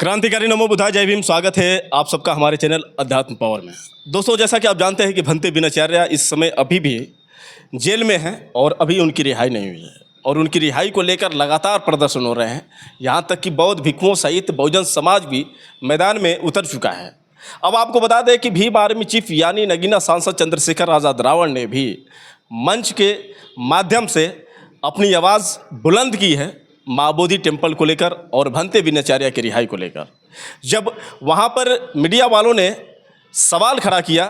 क्रांतिकारी नमो बुद्धाय, जय भीम। स्वागत है आप सबका हमारे चैनल अध्यात्म पावर में। दोस्तों, जैसा कि आप जानते हैं कि भंते बिनाचार्य इस समय अभी भी जेल में हैं और अभी उनकी रिहाई नहीं हुई है और उनकी रिहाई को लेकर लगातार प्रदर्शन हो रहे हैं। यहाँ तक कि बौद्ध भिक्षुओं सहित बहुजन समाज भी मैदान में उतर चुका है। अब आपको बता दें कि भीम आर्मी चीफ यानी नगीना सांसद चंद्रशेखर आज़ाद रावण ने भी मंच के माध्यम से अपनी आवाज़ बुलंद की है माँ बोधि टेम्पल को लेकर और भंते बिनाचार्य की रिहाई को लेकर। जब वहाँ पर मीडिया वालों ने सवाल खड़ा किया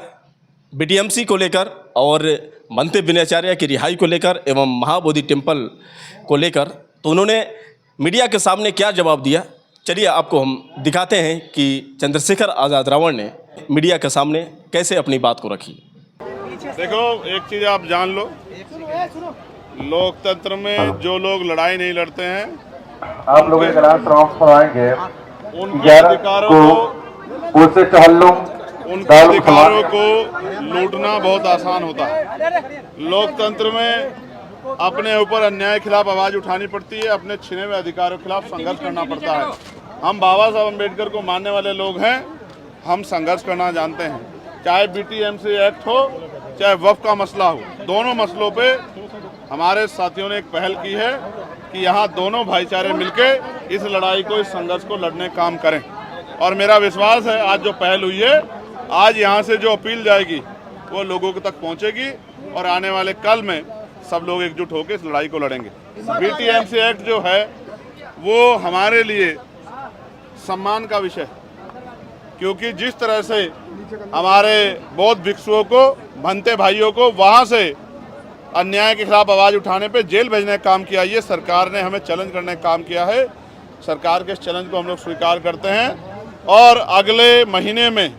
बीटीएमसी को लेकर और भंते बिनाचार्य की रिहाई को लेकर एवं महाबोधि टेम्पल को लेकर, तो उन्होंने मीडिया के सामने क्या जवाब दिया, चलिए आपको हम दिखाते हैं कि चंद्रशेखर आज़ाद रावण ने मीडिया के सामने कैसे अपनी बात को रखी। देखो, एक चीज़ आप जान लो, लोकतंत्र में जो लोग लड़ाई नहीं लड़ते हैं, आप लोग एक रात आएंगे उनके अधिकारों को उससे टहलो, उनके अधिकारों को लूटना बहुत आसान होता है। लोकतंत्र में अपने ऊपर अन्याय के खिलाफ आवाज़ उठानी पड़ती है, अपने छिने हुए अधिकारों के खिलाफ संघर्ष करना पड़ता है। हम बाबा साहब अम्बेडकर को मानने वाले लोग हैं, हम संघर्ष करना जानते हैं। चाहे बीटीएमसी एक्ट हो, चाहे वक्फ का मसला हो, दोनों मसलों पे हमारे साथियों ने एक पहल की है कि यहाँ दोनों भाईचारे मिलके इस लड़ाई को, इस संघर्ष को लड़ने का काम करें। और मेरा विश्वास है आज जो पहल हुई है, आज यहाँ से जो अपील जाएगी वो लोगों तक पहुँचेगी और आने वाले कल में सब लोग एकजुट होकर इस लड़ाई को लड़ेंगे। बीटीएमसी एक्ट जो है वो हमारे लिए सम्मान का विषय है, क्योंकि जिस तरह से हमारे बौद्ध भिक्षुओं को, भंते भाइयों को वहाँ से अन्याय के खिलाफ आवाज़ उठाने पे जेल भेजने का काम किया, ये सरकार ने हमें चैलेंज करने का काम किया है। सरकार के इस चैलेंज को हम लोग स्वीकार करते हैं और अगले महीने में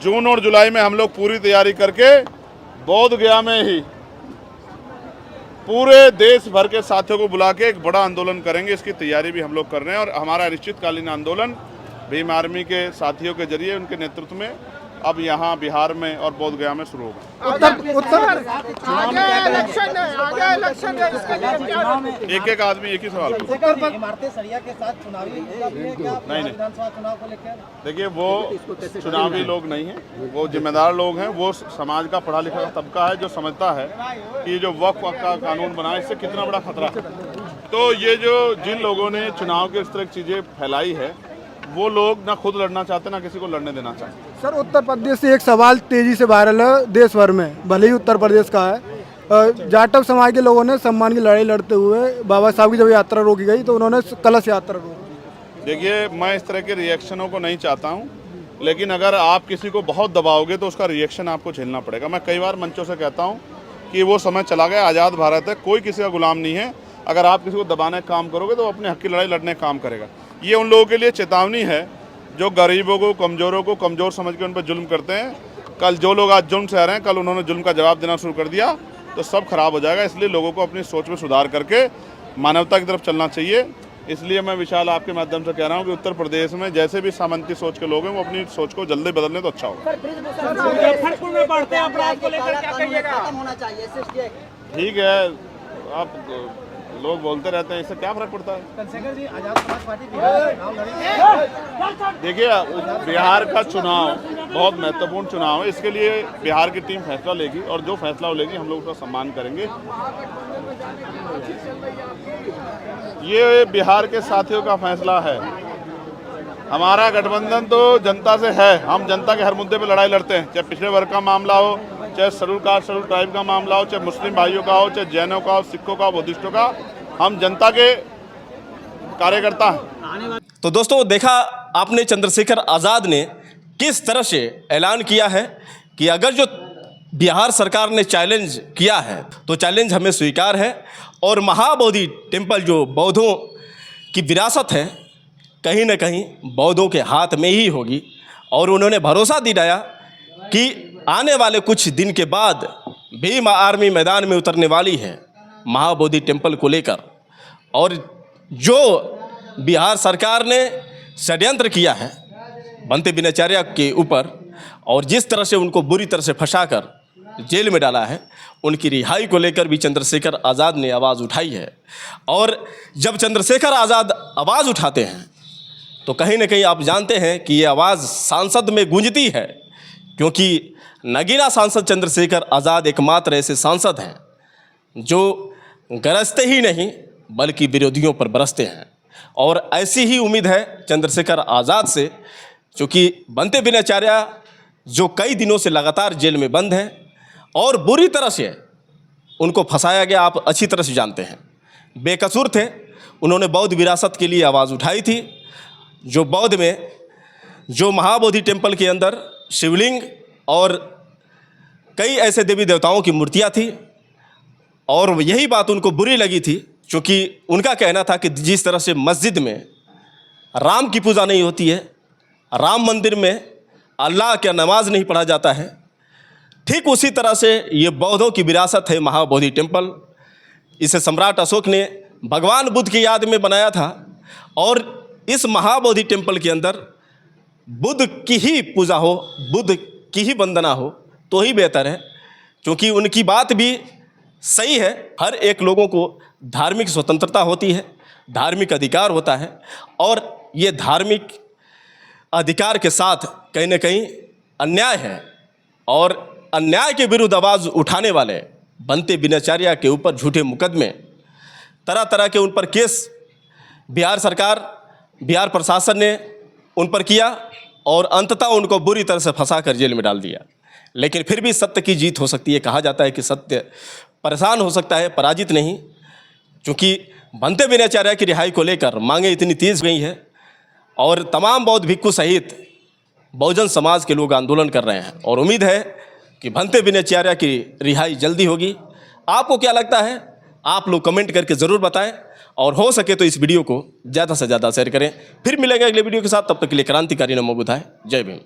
जून और जुलाई में हम लोग पूरी तैयारी करके बोध गया में ही पूरे देश भर के साथियों को बुला के एक बड़ा आंदोलन करेंगे। इसकी तैयारी भी हम लोग कर रहे हैं और हमारा अनिश्चितकालीन आंदोलन भीम आर्मी के साथियों के जरिए, उनके नेतृत्व में अब यहाँ बिहार में और बोध गया में शुरू होगा। एक आदमी एक ही सवाल नहीं, देखिए वो चुनावी लोग नहीं हैं, वो जिम्मेदार लोग हैं। वो समाज का पढ़ा लिखा तबका है जो समझता है कि जो वक्फ का कानून बना है इससे कितना बड़ा खतरा है। तो ये जो जिन लोगों ने चुनाव के इस तरह की चीज़ें फैलाई है, वो लोग ना खुद लड़ना चाहते ना किसी को लड़ने देना चाहते। सर, उत्तर प्रदेश से एक सवाल तेजी से वायरल है देश भर में, भले ही उत्तर प्रदेश का है। जाटव समाज के लोगों ने सम्मान की लड़ाई लड़ते हुए बाबा साहब की जब यात्रा रोकी गई तो उन्होंने कलश यात्रा रोकी। देखिए, मैं इस तरह के रिएक्शनों को नहीं चाहता हूँ, लेकिन अगर आप किसी को बहुत दबाओगे तो उसका रिएक्शन आपको झेलना पड़ेगा। मैं कई बार मंचों से कहता हूँ कि वो समय चला गया, आज़ाद भारत है, कोई किसी का गुलाम नहीं है। अगर आप किसी को दबाने का काम करोगे तो अपने हक की लड़ाई लड़ने का काम करेगा। ये उन लोगों के लिए चेतावनी है जो गरीबों को, कमज़ोरों को कमज़ोर समझ के उन पर जुल्म करते हैं। कल जो लोग आज जुल्म सह रहे हैं, कल उन्होंने जुल्म का जवाब देना शुरू कर दिया तो सब खराब हो जाएगा। इसलिए लोगों को अपनी सोच में सुधार करके मानवता की तरफ चलना चाहिए। इसलिए मैं विशाल आपके माध्यम से कह रहा हूँ कि उत्तर प्रदेश में जैसे भी सामंती सोच के लोग हैं वो अपनी सोच को जल्दी बदलने तो अच्छा होगा। ठीक है, आप लोग बोलते रहते हैं, इससे क्या फर्क पड़ता है। देखिए, बिहार का चुनाव बहुत महत्वपूर्ण चुनाव है, इसके लिए बिहार की टीम फैसला लेगी और जो फैसला वो लेगी हम लोग उसका सम्मान करेंगे। ये बिहार के साथियों का फैसला है। हमारा गठबंधन तो जनता से है, हम जनता के हर मुद्दे पे लड़ाई लड़ते हैं, चाहे पिछड़े वर्ग का मामला हो, चाहे शेड्यूल कास्ट शेड्यूल ट्राइब का मामला हो, चाहे मुस्लिम भाइयों का हो, चाहे जैनों का हो, सिखों का, बुद्धिस्टों का, हम जनता के कार्यकर्ता हैं। तो दोस्तों, देखा आपने चंद्रशेखर आज़ाद ने किस तरह से ऐलान किया है कि अगर जो बिहार सरकार ने चैलेंज किया है तो चैलेंज हमें स्वीकार है और महाबोधि टेम्पल जो बौद्धों की विरासत है कहीं ना कहीं बौद्धों के हाथ में ही होगी। और उन्होंने भरोसा दिलाया कि आने वाले कुछ दिन के बाद भीम आर्मी मैदान में उतरने वाली है महाबोधि टेम्पल को लेकर। और जो बिहार सरकार ने षड्यंत्र किया है भंते बिनाचार्य के ऊपर और जिस तरह से उनको बुरी तरह से फंसाकर जेल में डाला है, उनकी रिहाई को लेकर भी चंद्रशेखर आज़ाद ने आवाज़ उठाई है। और जब चंद्रशेखर आज़ाद आवाज़ उठाते हैं तो कहीं ना कहीं आप जानते हैं कि ये आवाज़ सांसद में गूंजती है, क्योंकि नगीना सांसद चंद्रशेखर आज़ाद एकमात्र ऐसे सांसद हैं जो गरजते ही नहीं बल्कि विरोधियों पर बरसते हैं। और ऐसी ही उम्मीद है चंद्रशेखर आज़ाद से, क्योंकि बनते बिनाचार्य जो कई दिनों से लगातार जेल में बंद हैं और बुरी तरह से उनको फंसाया गया, आप अच्छी तरह से जानते हैं। बेकसूर थे, उन्होंने बौद्ध विरासत के लिए आवाज़ उठाई थी। जो बौद्ध में जो महाबोधि टेम्पल के अंदर शिवलिंग और कई ऐसे देवी देवताओं की मूर्तियाँ थी, और यही बात उनको बुरी लगी थी, क्योंकि उनका कहना था कि जिस तरह से मस्जिद में राम की पूजा नहीं होती है, राम मंदिर में अल्लाह का नमाज नहीं पढ़ा जाता है, ठीक उसी तरह से ये बौद्धों की विरासत है महाबोधि टेम्पल। इसे सम्राट अशोक ने भगवान बुद्ध की याद में बनाया था, और इस महाबोधि टेम्पल के अंदर बुद्ध की ही पूजा हो, बुद्ध की ही वंदना हो तो ही बेहतर है, क्योंकि उनकी बात भी सही है। हर एक लोगों को धार्मिक स्वतंत्रता होती है, धार्मिक अधिकार होता है, और ये धार्मिक अधिकार के साथ कहीं ना कहीं अन्याय है, और अन्याय के विरुद्ध आवाज़ उठाने वाले बनते बिनाचार्य के ऊपर झूठे मुकदमे, तरह तरह के उन पर केस बिहार सरकार, बिहार प्रशासन ने उन पर किया, और अंततः उनको बुरी तरह से फंसा कर जेल में डाल दिया। लेकिन फिर भी सत्य की जीत हो सकती है। कहा जाता है कि सत्य परेशान हो सकता है, पराजित नहीं, क्योंकि बनते बिनाचार्य की रिहाई को लेकर मांगे इतनी तेज गई है, और तमाम बौद्ध भिक्खु सहित बहुजन समाज के लोग आंदोलन कर रहे हैं, और उम्मीद है कि बनते बिनाचार्य की रिहाई जल्दी होगी। आपको क्या लगता है? आप लोग कमेंट करके ज़रूर बताएं, और हो सके तो इस वीडियो को ज़्यादा से ज़्यादा शेयर करें। फिर मिलेंगे अगले वीडियो के साथ, तब तक के लिए क्रांतिकारी नमो बुद्धाय। जय भीम।